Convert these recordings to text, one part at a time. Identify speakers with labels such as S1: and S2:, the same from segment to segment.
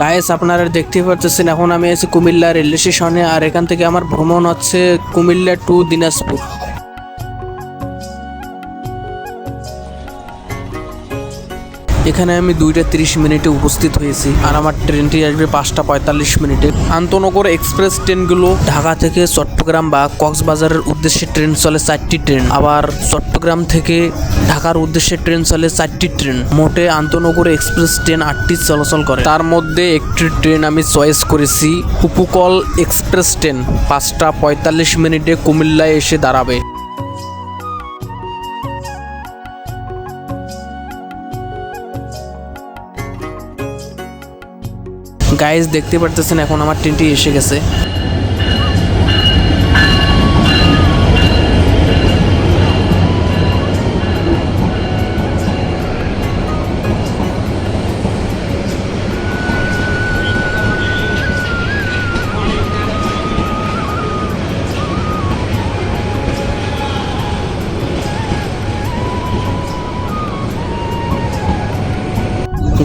S1: Guys আপনারা দেখতে পাচ্ছেন এখন আমি আছি কুমিল্লা রেল স্টেশনে, আর এখান থেকে আমার ভ্রমণ হচ্ছে কুমিল্লা টু দিনাজপুর। এখানে আমি 2:30 উপস্থিত হয়েছি, আর আমার ট্রেনটি আসবে 5:45। আন্তনগর এক্সপ্রেস ট্রেনগুলো ঢাকা থেকে চট্টগ্রাম বা কক্সবাজারের উদ্দেশ্যে ট্রেন চলে 4টি ট্রেন, আবার চট্টগ্রাম থেকে ঢাকার উদ্দেশ্যে ট্রেন চলে 4টি ট্রেন। মোটে আন্তনগর এক্সপ্রেস ট্রেন 8টি চলাচল করে। তার মধ্যে একটি ট্রেন আমি চয়েস করেছি উপকূল এক্সপ্রেস ট্রেন। 5:45 কুমিল্লায় এসে দাঁড়াবে। গাইস দেখতে পারতেছেন এখন আমার ট্রেনটি এসে গেছে।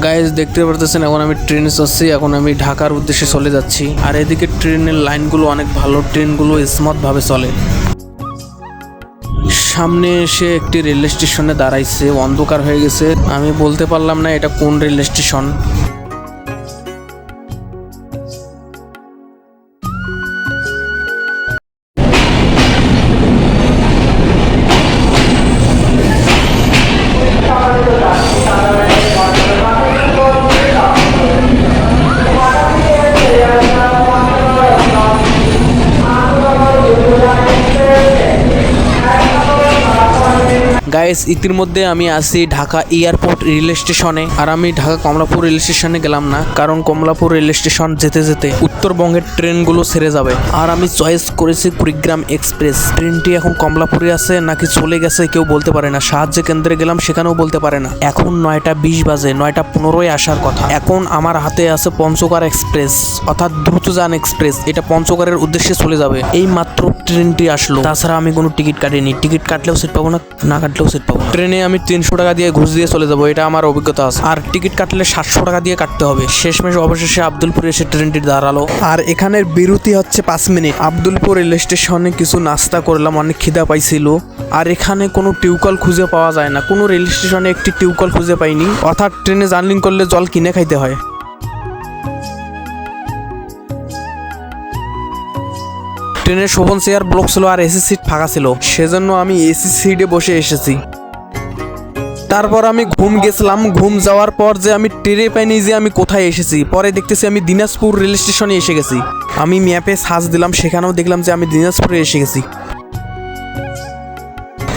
S1: গাইস দেখতে পারতেছেন এখন আমি ট্রেনে চড়ছি, এখন আমি ঢাকার উদ্দেশ্যে চলে যাচ্ছি। আর এদিকে ট্রেনের লাইনগুলো অনেক ভালো, ট্রেনগুলো স্মুথ ভাবে চলে। সামনে এসে একটি রেল স্টেশনে দাঁড়াইছে, অন্ধকার হয়ে গেছে, আমি বলতে পারলাম না এটা কোন রেল স্টেশন। গাইস ইতিমধ্যে আমি আছি ঢাকা এয়ারপোর্ট রেল স্টেশনে, আর আমি ঢাকা কমলাপুর রেল স্টেশনে গেলাম না, কারণ কমলাপুর রেল স্টেশন যেতে যেতে উত্তরবঙ্গের ট্রেনগুলো ছেড়ে যাবে। আর আমি চয়েস করেছি কুড়িগ্রাম এক্সপ্রেস। ট্রেনটি এখন কমলাপুরে আছে নাকি চলে গেছে কেউ বলতে পারে না। সাহায্য কেন্দ্রে গেলাম, সেখানেও বলতে পারে না। এখন 9:20 বাজে, 9:15 আসার কথা। এখন আমার হাতে আছে পঞ্চগড় এক্সপ্রেস, অর্থাৎ দ্রুতযান এক্সপ্রেস। এটা পঞ্চগড়ের উদ্দেশ্যে চলে যাবে। এই মাত্র ট্রেনটি আসলো, তাছাড়া আমি কোনো টিকিট কাটিনি। টিকিট কাটলেও সিট পাবো না, না কাটলেও সিট পাবো। ট্রেনে আমি 300 টাকা দিয়ে ঘুষ দিয়ে চলে যাবো, এটা আমার অভিজ্ঞতা আছে। আর টিকিট কাটলে 700 টাকা দিয়ে কাটতে হবে। শেষমেশ অবশেষে আব্দুলপুরে এসে ট্রেনটি দাঁড়ালো। আর এখানের বিরতি হচ্ছে 5 মিনিট। আব্দুলপুর রেল স্টেশনে কিছু নাস্তা করলাম, অনেক খিদা পাইছিল। আর এখানে কোনো টিউবকল খুঁজে পাওয়া যায় না, কোনো রেল স্টেশনে একটি টিউবকল খুঁজে পাইনি, অর্থাৎ ট্রেনে জার্নি করলে জল কিনে খাইতে হয়। ট্রেনের শোভন চেয়ার ব্লক ছিল আর এসি সিট ফাঁকা ছিল, সেজন্য আমি এসি সিটে বসে এসেছি। তারপর আমি ঘুম গেছিলাম। ঘুম যাওয়ার পর যে আমি টেরে পাইনি যে আমি কোথায় এসেছি। পরে দেখতেছি আমি দিনাজপুর রেল স্টেশনে এসে গেছি। আমি ম্যাপে সার্চ দিলাম, সেখানেও দেখলাম যে আমি দিনাজপুরে এসে গেছি।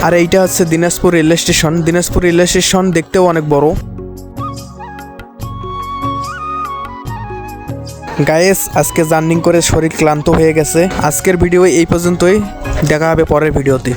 S1: আর এইটা হচ্ছে Dinajpur rail station. Dinajpur rail station দেখতেও অনেক বড়। গাইস আজকে জার্নি করে শরীর ক্লান্ত হয়ে গেছে। আজকের ভিডিও এই পর্যন্তই, দেখা হবে পরের ভিডিওতে।